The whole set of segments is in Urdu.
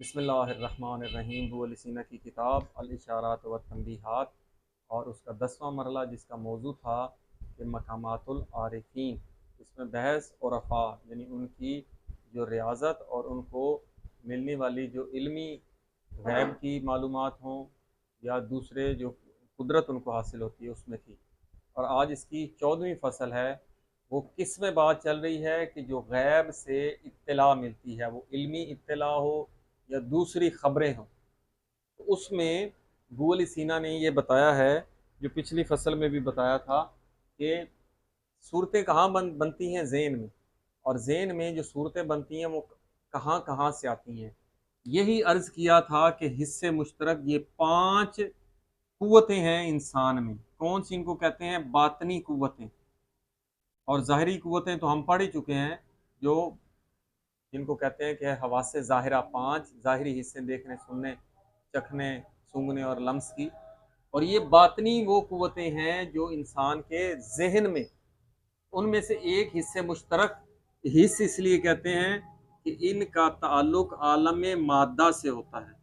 بسم اللہ الرحمن الرحیم ابو علی سینا کی کتاب الاشارات و تنبیہات اور اس کا 10واں مرحلہ جس کا موضوع تھا کہ مقامات العارفین، اس میں بحث اور عرفا یعنی ان کی جو ریاضت اور ان کو ملنے والی جو علمی غیب کی معلومات ہوں یا دوسرے جو قدرت ان کو حاصل ہوتی ہے اس میں تھی۔ اور آج اس کی 14ویں فصل ہے۔ وہ کس میں بات چل رہی ہے کہ جو غیب سے اطلاع ملتی ہے، وہ علمی اطلاع ہو یا دوسری خبریں ہوں، تو اس میں ابو علی سینا نے یہ بتایا ہے، جو پچھلی فصل میں بھی بتایا تھا، کہ صورتیں کہاں بنتی ہیں؟ ذہن میں۔ اور ذہن میں جو صورتیں بنتی ہیں وہ کہاں کہاں سے آتی ہیں؟ یہی عرض کیا تھا کہ حصے مشترک یہ 5 قوتیں ہیں انسان میں۔ کون سی ان کو کہتے ہیں؟ باطنی قوتیں۔ اور ظاہری قوتیں تو ہم پڑھ ہی چکے ہیں، جو جن کو کہتے ہیں کہ حواس ظاہرہ 5 ظاہری حصے، دیکھنے، سننے، چکھنے، سونگھنے اور لمس کی۔ اور یہ باطنی وہ قوتیں ہیں جو انسان کے ذہن میں، ان میں سے ایک حصے مشترک حص اس لیے کہتے ہیں کہ ان کا تعلق عالم مادہ سے ہوتا ہے۔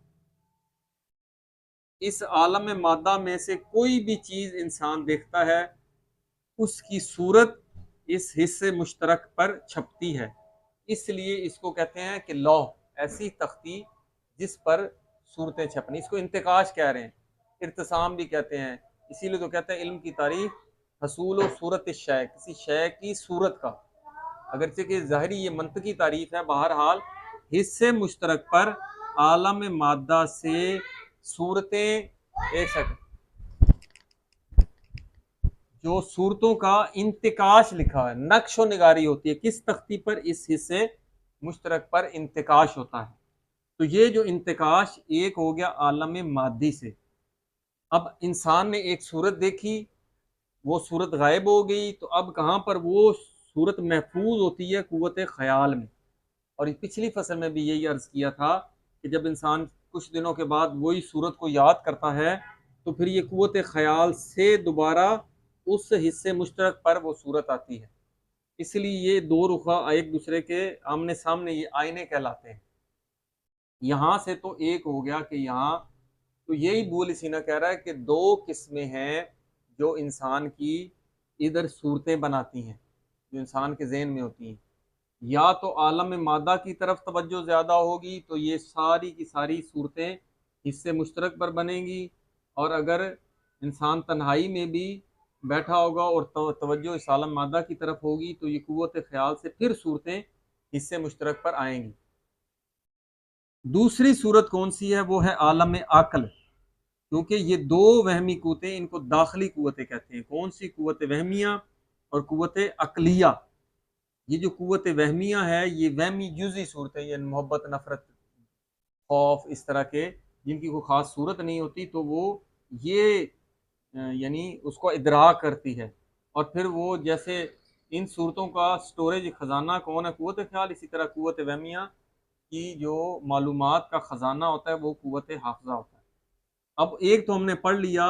اس عالم مادہ میں سے کوئی بھی چیز انسان دیکھتا ہے، اس کی صورت اس حصے مشترک پر چھپتی ہے۔ اس لیے اس کو کہتے ہیں کہ لوح، ایسی تختی جس پر صورتیں چھپنی، اس کو انتقاش کہہ رہے ہیں، ارتسام بھی کہتے ہیں۔ اسی لیے تو کہتے ہیں علم کی تعریف حصول و صورت الشیء، کسی شے کی صورت کا، اگرچہ کہ ظاہری یہ منطقی تعریف ہے، بہرحال حصے مشترک پر عالم مادہ سے صورتیں، ایک سیکنڈ، جو صورتوں کا انتقاش لکھا ہے، نقش و نگاری ہوتی ہے کس تختی پر؟ اس حصے مشترک پر انتقاش ہوتا ہے۔ تو یہ جو انتقاش ایک ہو گیا عالم مادی سے۔ اب انسان نے ایک صورت دیکھی، وہ صورت غائب ہو گئی، تو اب کہاں پر وہ صورت محفوظ ہوتی ہے؟ قوت خیال میں۔ اور پچھلی فصل میں بھی یہی عرض کیا تھا کہ جب انسان کچھ دنوں کے بعد وہی صورت کو یاد کرتا ہے تو پھر یہ قوت خیال سے دوبارہ اس حصے مشترک پر وہ صورت آتی ہے۔ اس لیے یہ دو رخا ایک دوسرے کے آمنے سامنے، یہ آئینے کہلاتے ہیں۔ یہاں سے تو ایک ہو گیا کہ یہاں تو یہی ابو علی سینا کہہ رہا ہے کہ 2 قسمیں ہیں جو انسان کی ادھر صورتیں بناتی ہیں، جو انسان کے ذہن میں ہوتی ہیں۔ یا تو عالم مادہ کی طرف توجہ زیادہ ہوگی تو یہ ساری کی ساری صورتیں حصے مشترک پر بنیں گی، اور اگر انسان تنہائی میں بھی بیٹھا ہوگا اور توجہ اس عالم مادہ کی طرف ہوگی تو یہ قوت خیال سے پھر صورتیں حصے مشترک پر آئیں گی۔ دوسری صورت کون سی ہے؟ وہ ہے عالم عقل، کیونکہ یہ 2 وہمی قوتیں، ان کو داخلی قوتیں کہتے ہیں۔ کون سی؟ قوت وہمیہ اور قوت عقلیہ۔ یہ جو قوت وہمیہ ہے یہ وہمی جزئی صورتیں، یعنی محبت، نفرت، خوف، اس طرح کے جن کی کوئی خاص صورت نہیں ہوتی، تو وہ یہ یعنی اس کو ادراک کرتی ہے۔ اور پھر وہ جیسے ان صورتوں کا سٹوریج خزانہ کون ہے؟ قوت خیال۔ اسی طرح قوت وہمیہ کی جو معلومات کا خزانہ ہوتا ہے وہ قوت حافظہ ہوتا ہے۔ اب ایک تو ہم نے پڑھ لیا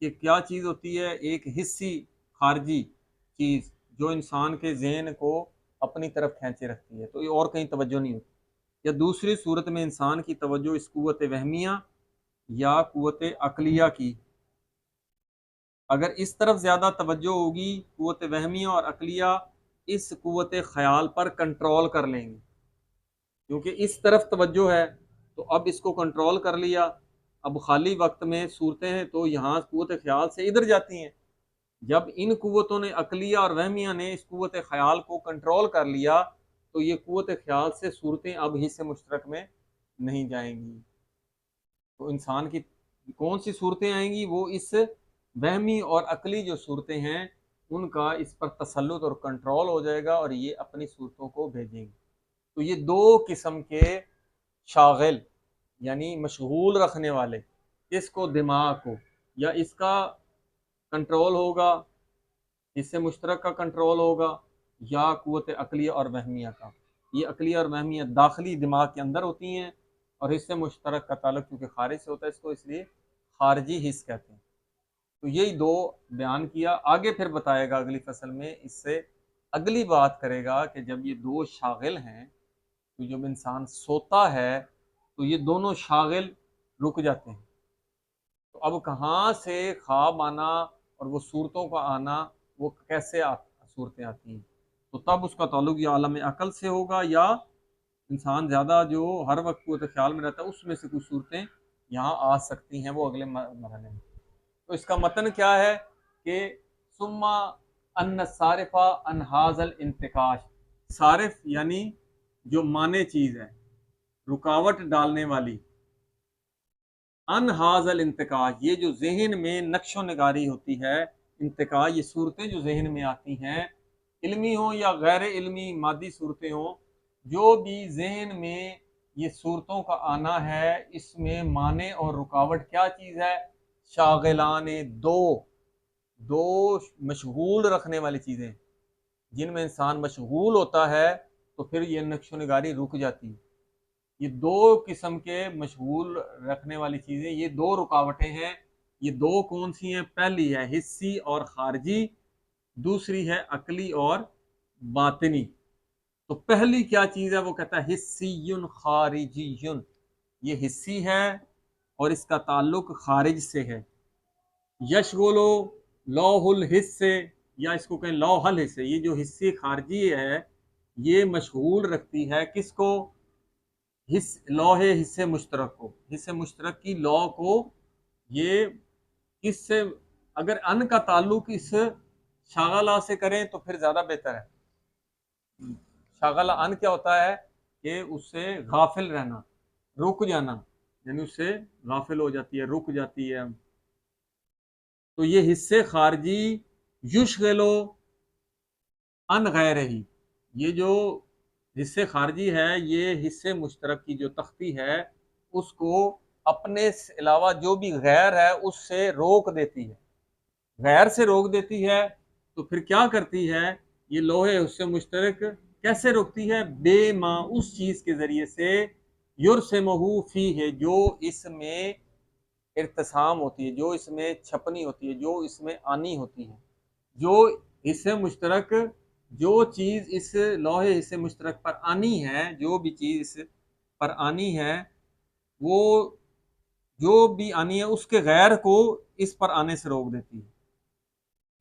کہ کیا چیز ہوتی ہے، ایک حصی خارجی چیز جو انسان کے ذہن کو اپنی طرف کھینچے رکھتی ہے، تو یہ اور کہیں توجہ نہیں ہوتی۔ یا دوسری صورت میں انسان کی توجہ اس قوت وہمیہ یا قوت عقلیہ کی، اگر اس طرف زیادہ توجہ ہوگی قوت وہمیہ اور عقلیہ اس قوت خیال پر کنٹرول کر لیں گے، کیونکہ اس طرف توجہ ہے تو اب اس کو کنٹرول کر لیا۔ اب خالی وقت میں صورتیں ہیں تو یہاں قوت خیال سے ادھر جاتی ہیں۔ جب ان قوتوں نے، عقلیہ اور وہمیہ نے، اس قوت خیال کو کنٹرول کر لیا تو یہ قوت خیال سے صورتیں اب حصے مشترک میں نہیں جائیں گی۔ تو انسان کی کون سی صورتیں آئیں گی؟ وہ اس وہمی اور عقلی جو صورتیں ہیں ان کا اس پر تسلط اور کنٹرول ہو جائے گا اور یہ اپنی صورتوں کو بھیجیں گی۔ تو یہ 2 قسم کے شاغل، یعنی مشغول رکھنے والے، اس کو دماغ کو، یا اس کا کنٹرول ہوگا، حصے مشترک کا کنٹرول ہوگا، یا قوت عقلیہ اور وہمیہ کا۔ یہ عقلیہ اور وہمیہ داخلی دماغ کے اندر ہوتی ہیں، اور حصے مشترک کا تعلق کیونکہ خارج سے ہوتا ہے اس لیے خارجی حص کہتے ہیں۔ تو یہی 2 بیان کیا، آگے پھر بتائے گا اگلی فصل میں، اس سے اگلی بات کرے گا کہ جب یہ 2 شاغل ہیں تو جب انسان سوتا ہے تو یہ دونوں شاغل رک جاتے ہیں۔ تو اب کہاں سے خواب آنا اور وہ صورتوں کا آنا، وہ کیسے صورتیں آتی ہیں؟ تو تب اس کا تعلق یا عالم عقل سے ہوگا، یا انسان زیادہ جو ہر وقت قوت خیال میں رہتا ہے اس میں سے کچھ صورتیں یہاں آ سکتی ہیں، وہ اگلے مرحلے میں۔ تو اس کا متن کیا ہے کہ ثم ان صارف ان ھذا الانتقاش، صارف یعنی جو مانے چیز ہے، رکاوٹ ڈالنے والی، ان ھذا الانتقاش یہ جو ذہن میں نقش و نگاری ہوتی ہے، انتقاش یہ صورتیں جو ذہن میں آتی ہیں، علمی ہوں یا غیر علمی مادی صورتیں ہوں، جو بھی ذہن میں یہ صورتوں کا آنا ہے، اس میں مانع اور رکاوٹ کیا چیز ہے؟ شاغلان، دو مشغول رکھنے والی چیزیں، جن میں انسان مشغول ہوتا ہے تو پھر یہ نقش و نگاری رک جاتی ہے۔ یہ دو قسم کے مشغول رکھنے والی چیزیں، یہ دو رکاوٹیں ہیں۔ یہ دو کون سی ہیں؟ پہلی ہے حسی اور خارجی، دوسری ہے عقلی اور باطنی۔ تو پہلی کیا چیز ہے؟ وہ کہتا ہے حسی خارجی، یہ حسی ہے اور اس کا تعلق خارج سے ہے۔ یشغلو لوح الحس سے، یا اس کو کہیں لوح الحس سے، یہ جو حصے خارجی ہے یہ مشغول رکھتی ہے کس کو؟ لوح حصے مشترک کو، حصے مشترک کی لوح کو۔ یہ کس سے؟ اگر ان کا تعلق اس شاغلہ سے کریں تو پھر زیادہ بہتر ہے۔ شاغلہ ان کیا ہوتا ہے کہ اس سے غافل رہنا، رک جانا، یعنی اس سے غافل ہو جاتی ہے، رک جاتی ہے۔ تو یہ حصے خارجی یشغلو ان غیر ہی، یہ جو حصے خارجی ہے یہ حصے مشترک کی جو تختی ہے اس کو اپنے علاوہ جو بھی غیر ہے اس سے روک دیتی ہے، غیر سے روک دیتی ہے۔ تو پھر کیا کرتی ہے یہ لوح حصے مشترک؟ کیسے روکتی ہے؟ بے ما، اس چیز کے ذریعے سے، یرسمہ فی ہے، جو اس میں ارتسام ہوتی ہے، جو اس میں چھپنی ہوتی ہے، جو اس میں آنی ہوتی ہے۔ جو حصے مشترک، جو چیز اس لوح حصے مشترک پر آنی ہے، جو بھی چیز اس پر آنی ہے، وہ جو بھی آنی ہے اس کے غیر کو اس پر آنے سے روک دیتی ہے۔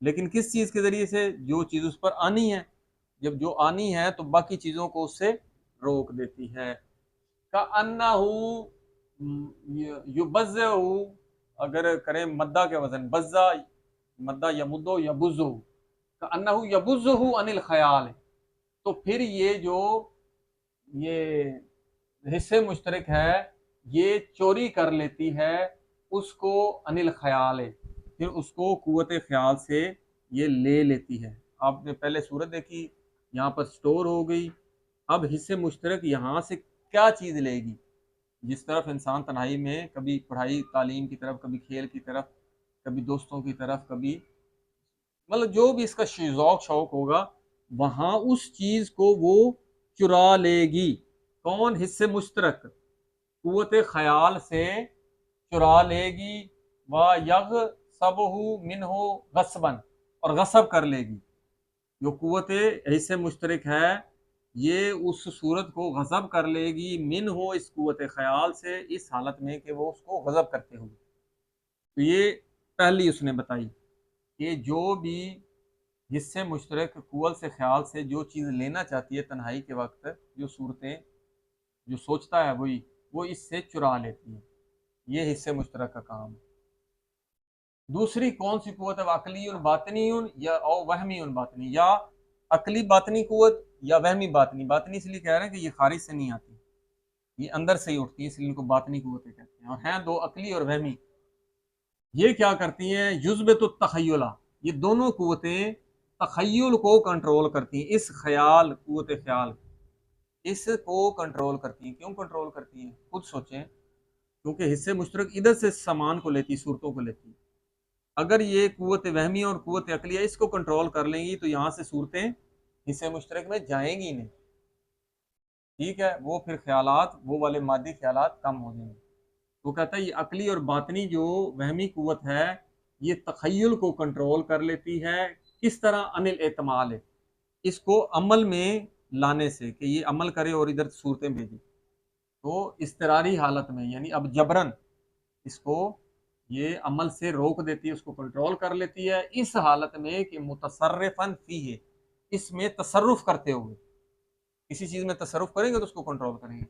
لیکن کس چیز کے ذریعے سے؟ جو چیز اس پر آنی ہے۔ جب جو آنی ہے تو باقی چیزوں کو اس سے روک دیتی ہے۔ کَأَنَّهُ یُبَزِّعُ، اگر کریں مدہ کے وزن، بزا مدہ یمدو یبزو، کَأَنَّهُ یبزُّهُ عَنِ الْخَیال، تو پھر یہ جو یہ حصے مشترک ہے یہ چوری کر لیتی ہے اس کو عن الخیال، پھر اس کو قوت خیال سے یہ لے لیتی ہے۔ آپ نے پہلے صورت دیکھی، یہاں پر سٹور ہو گئی، اب حصے مشترک یہاں سے کیا چیز لے گی؟ جس طرف انسان تنہائی میں کبھی پڑھائی تعلیم کی طرف، کبھی کھیل کی طرف، کبھی دوستوں کی طرف، کبھی مطلب جو بھی اس کا ذوق شوق ہوگا، وہاں اس چیز کو وہ چرا لے گی۔ کون؟ حصے مشترک قوت خیال سے چرا لے گی، وَيَغْصَبُهُ مِنْهُ غَصْبًا، اور غصب کر لے گی۔ جو قوت حصے مشترک ہے یہ اس صورت کو غصب کر لے گی، من ہو اس قوت خیال سے، اس حالت میں کہ وہ اس کو غصب کرتے ہوئے۔ تو یہ پہلی اس نے بتائی کہ جو بھی حصے مشترک قوت سے خیال سے جو چیز لینا چاہتی ہے تنہائی کے وقت، جو صورتیں جو سوچتا ہے وہی، وہ اس سے چرا لیتی ہے۔ یہ حصے مشترک کا کام ہے۔ دوسری کون سی قوت ہے؟ عقلی باطنی یا او وہمی باطنی، یا عقلی باطنی قوت یا وہمی باطنی۔ باطنی اس لیے کہہ رہے ہیں کہ یہ خارج سے نہیں آتی، یہ اندر سے ہی اٹھتی ہے، اس لیے ان کو باطنی قوتیں کہتے ہیں۔ اور ہیں دو، عقلی اور وہمی۔ یہ کیا کرتی ہیں؟ یثبت التخیل، یہ دونوں قوتیں تخیل کو کنٹرول کرتی ہیں، اس خیال، قوت خیال اس کو کنٹرول کرتی ہیں۔ کیوں کنٹرول کرتی ہیں؟ خود سوچیں، کیونکہ حصے مشترک ادھر سے سامان کو لیتی، صورتوں کو لیتی۔ اگر یہ قوت وہمی اور قوت عقلیہ اس کو کنٹرول کر لیں گی تو یہاں سے صورتیں حصے مشترک میں جائیں گی نہیں، ٹھیک ہے؟ وہ پھر خیالات، وہ والے مادی خیالات کم ہو جائیں گے۔ وہ کہتا ہے یہ عقلی اور باطنی جو وہمی قوت ہے یہ تخیل کو کنٹرول کر لیتی ہے۔ کس طرح؟ عن الاعتمال، اس کو عمل میں لانے سے، کہ یہ عمل کرے اور ادھر صورتیں بھیجے۔ تو اضطراری حالت میں یعنی اب جبرن اس کو یہ عمل سے روک دیتی ہے، اس کو کنٹرول کر لیتی ہے، اس حالت میں کہ متصرفاً فیہ، اس میں تصرف کرتے ہوئے، کسی چیز میں تصرف کریں گے تو اس کو کنٹرول کریں گے،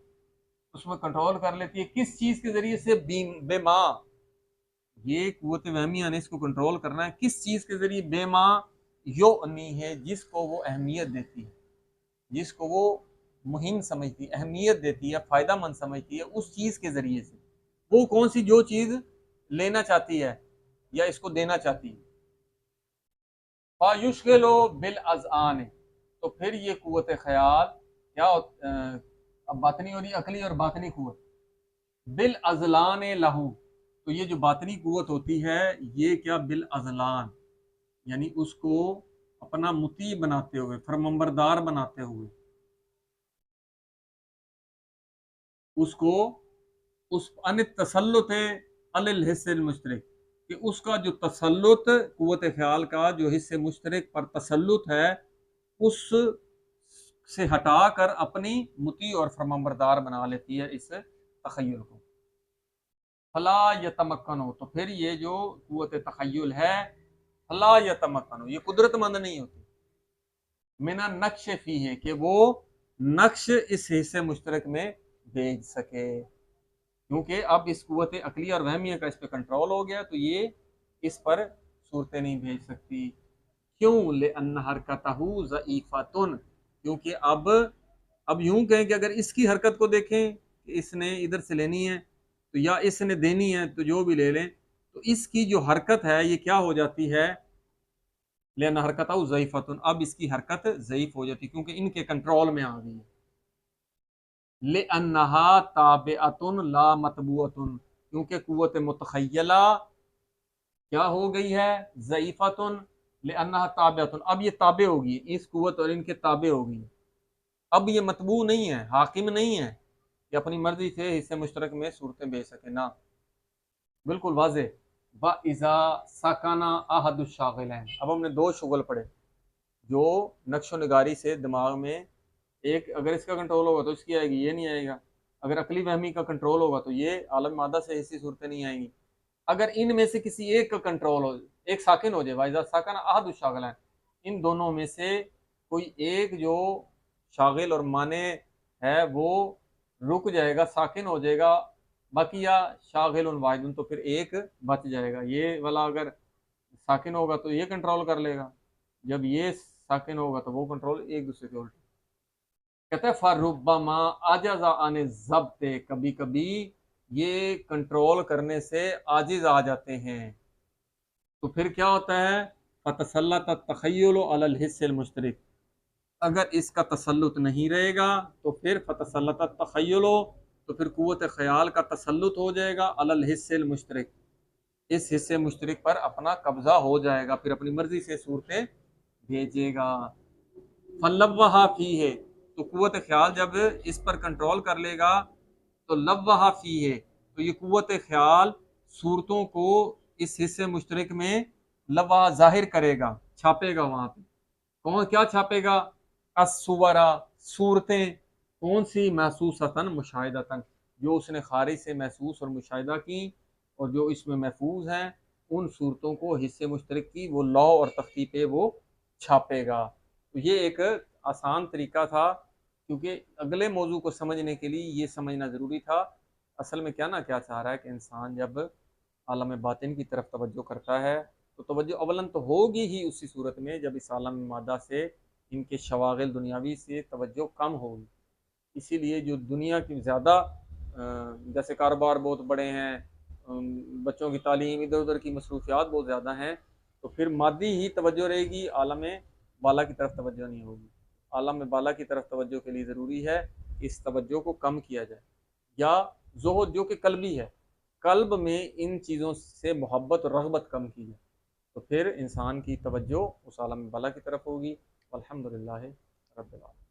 اس میں کنٹرول کر لیتی ہے کس چیز کے ذریعے سے؟ بے ماں، یہ قوت وہمیہ نے اس کو کنٹرول کرنا ہے کس چیز کے ذریعے؟ بے ماں یعنی ہے، جس کو وہ اہمیت دیتی ہے، جس کو وہ مہم سمجھتی ہے، اہمیت دیتی ہے، فائدہ مند سمجھتی ہے، اس چیز کے ذریعے سے۔ وہ کون سی؟ جو چیز لینا چاہتی ہے یا اس کو دینا چاہتی ہے۔ فَيُشْغِلُ بِالْأَذْعَانِ، تو پھر یہ قوت خیال کیا اب باطنی ہو رہی ہے، عقلی اور باطنی قوت، بالازلان لہو، تو یہ جو باطنی قوت ہوتی ہے یہ کیا؟ بالازلان، یعنی اس کو اپنا مطیع بناتے ہوئے، فرمانبردار بناتے ہوئے، اس کو اس ان تسلط علی الحس المشترک، کہ اس کا جو تسلط، قوت خیال کا جو حص مشترک پر تسلط ہے، اس سے ہٹا کر اپنی مطیع اور فرمانبردار بنا لیتی ہے اس تخیل کو۔ فلا یتمکنو، تو پھر یہ جو قوت تخیل ہے، فلا یتمکنو، یہ قدرت مند نہیں ہوتی، من النقش فیہ، کہ وہ نقش اس حصے مشترک میں بھیج سکے، کیونکہ اب اس قوت عقلی اور وہمیہ کا اس پہ کنٹرول ہو گیا، تو یہ اس پر صورتیں نہیں بھیج سکتی۔ کیوں؟ لأن حرکتہ ضعیفتن، کیونکہ اب یوں کہیں کہ اگر اس کی حرکت کو دیکھیں کہ اس نے ادھر سے لینی ہے تو یا اس نے دینی ہے تو جو بھی لے لیں، تو اس کی جو حرکت ہے یہ کیا ہو جاتی ہے؟ لأن حرکتہ ضعیفتن، اب اس کی حرکت ضعیف ہو جاتی کیونکہ ان کے کنٹرول میں آ گئی ہے۔ لأنها تابعۃ لا متبوعۃ، کیونکہ قوت متخیلہ کیا ہو گئی ہے؟ ضعیفۃ، لأنها تابعۃ، اب یہ تابع ہوگی، اس قوت اور ان کے تابع ہوگی، اب یہ متبوع نہیں ہے، حاکم نہیں ہے کہ اپنی مرضی سے حصے مشترک میں صورتیں بھیج سکے، نہ، بالکل واضح۔ وَإِذَا سَكَنَ أَحَدُ الشَّاغِلَيْنِ، اب ہم نے دو شغل پڑھے جو نقش و نگاری سے دماغ میں، ایک اگر اس کا کنٹرول ہوگا تو اس کی آئے گی، یہ نہیں آئے گا، اگر عقلی وہمی کا کنٹرول ہوگا تو یہ عالم مادہ سے ایسی صورتیں نہیں آئیں گی، اگر ان میں سے کسی ایک کا کنٹرول ہو، ایک ساکن ہو جائے، وَإِذَا سَكَنَ أَحَدُ الشَّاغِلَيْنِ، ان دونوں میں سے کوئی ایک جو شاغل اور مانع ہے وہ رک جائے گا، ساکن ہو جائے گا، باقی یا شاغل واحد، تو پھر ایک بچ جائے گا، یہ والا اگر ساکن ہوگا تو یہ کنٹرول کر لے گا، جب یہ ساکن ہوگا تو وہ کنٹرول، ایک دوسرے کے الٹے۔ کہتے ہیں فربما عجز عن الضبط، کبھی کبھی یہ کنٹرول کرنے سے عاجز آ جاتے ہیں، تو پھر کیا ہوتا ہے؟ فتسلط التخیل علی الحس المشترک، اگر اس کا تسلط نہیں رہے گا تو پھر فتسلط التخیل، تو پھر قوت خیال کا تسلط ہو جائے گا علی الحس المشترک، اس حصے مشترک پر اپنا قبضہ ہو جائے گا، پھر اپنی مرضی سے صورتیں بھیجے گا۔ فلوہا فیہ، تو قوت خیال جب اس پر کنٹرول کر لے گا تو لوہا فیہ، تو یہ قوت خیال صورتوں کو اس حصے مشترک میں لوہا ظاہر کرے گا، چھاپے گا وہاں پہ، کون کیا چھاپے گا؟ الصورا، صورتیں، کون سی؟ محسوساتن مشاہداتن، جو اس نے خارج سے محسوس اور مشاہدہ کی اور جو اس میں محفوظ ہیں، ان صورتوں کو حصے مشترک کی وہ لوح اور تختی پہ وہ چھاپے گا۔ تو یہ ایک آسان طریقہ تھا، کیونکہ اگلے موضوع کو سمجھنے کے لیے یہ سمجھنا ضروری تھا اصل میں کیا چاہ رہا ہے کہ انسان جب عالم باطن کی طرف توجہ کرتا ہے تو توجہ اولاً تو ہوگی ہی اسی صورت میں جب اس عالم مادہ سے ان کے شواغل دنیاوی سے توجہ کم ہوگی، اسی لیے جو دنیا کی زیادہ جیسے کاروبار بہت بڑے ہیں، بچوں کی تعلیم، ادھر ادھر کی مصروفیات بہت زیادہ ہیں، تو پھر مادی ہی توجہ رہے گی، عالم بالا کی طرف توجہ نہیں ہوگی۔ عالم بالا کی طرف توجہ کے لیے ضروری ہے اس توجہ کو کم کیا جائے، یا زہد جو کہ قلبی ہے، قلب میں ان چیزوں سے محبت اور رغبت کم کی جائے، تو پھر انسان کی توجہ اس عالم بالا کی طرف ہوگی۔ الحمدللہ رب العالمین۔